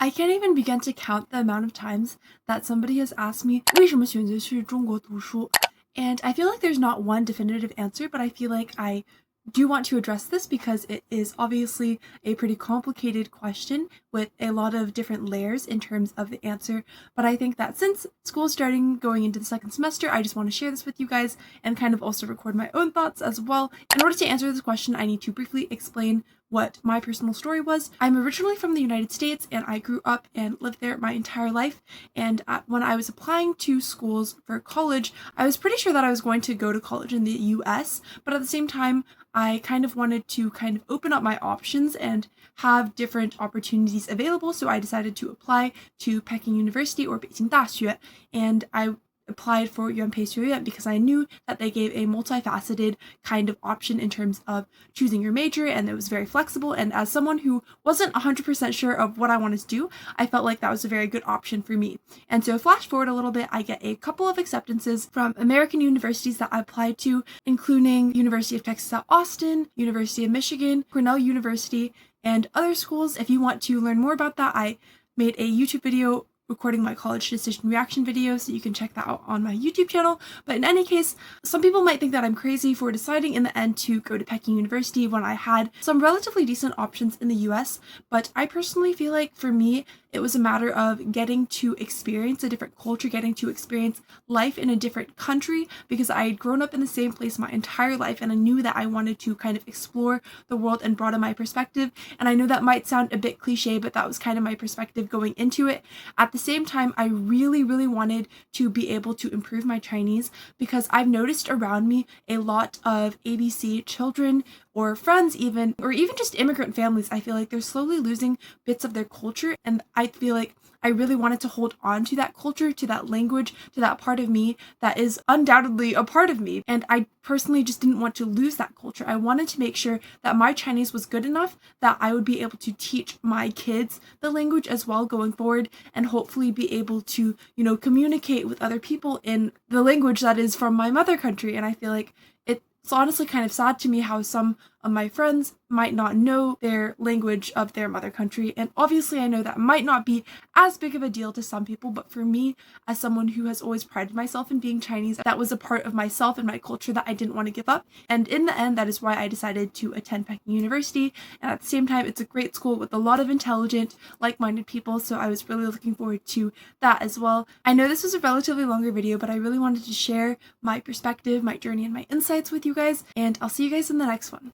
I can't even begin to count the amount of times that somebody has asked me 为什么选择去中国读书? And I feel like there's not one definitive answer, but I feel like I do want to address this because it is obviously a pretty complicated question with a lot of different layers in terms of the answer. But I think that since school's starting going into the second semester, I just want to share this with you guys and kind of also record my own thoughts as well. In order to answer this question, I need to briefly explain what my personal story was. I'm originally from the United States and I grew up and lived there my entire life. And when I was applying to schools for college, I was pretty sure that I was going to go to college in the US, but at the same time, I kind of wanted to kind of open up my options and have different opportunities available. So I decided to apply to Peking University or Beijing 大学, and I applied for Yuan Pei 学院 because I knew that they gave a multifaceted kind of option in terms of choosing your major, and it was very flexible. And as someone who wasn't 100% sure of what I wanted to do, I felt like that was a very good option for me. And so flash forward a little bit, I get a couple of acceptances from American universities that I applied to, including University of Texas at Austin, University of Michigan, Cornell University, and other schools. If you want to learn more about that, I made a YouTube video recording my college decision reaction video, so you can check that out on my YouTube channel. But in any case, some people might think that I'm crazy for deciding in the end to go to Peking University when I had some relatively decent options in the US, but I personally feel like for me, it was a matter of getting to experience a different culture, getting to experience life in a different country, because I had grown up in the same place my entire life and I knew that I wanted to kind of explore the world and broaden my perspective. And I know that might sound a bit cliche, but that was kind of my perspective going into it. At the same time, I really, really wanted to be able to improve my Chinese because I've noticed around me a lot of ABC children or friends even, or even just immigrant families. I feel like they're slowly losing bits of their culture, and I feel like I really wanted to hold on to that culture, to that language, to that part of me that is undoubtedly a part of me. And I personally just didn't want to lose that culture. I wanted to make sure that my Chinese was good enough that I would be able to teach my kids the language as well going forward, and hopefully be able to, communicate with other people in the language that is from my mother country. And I feel like it's honestly kind of sad to me how some of my friends might not know their language of their mother country. And obviously I know that might not be as big of a deal to some people, but for me, as someone who has always prided myself in being Chinese, that was a part of myself and my culture that I didn't want to give up. And in the end, that is why I decided to attend Peking University. And at the same time, it's a great school with a lot of intelligent, like-minded people, so I was really looking forward to that as well. I know this was a relatively longer video, but I really wanted to share my perspective, my journey, and my insights with you guys, and I'll see you guys in the next one.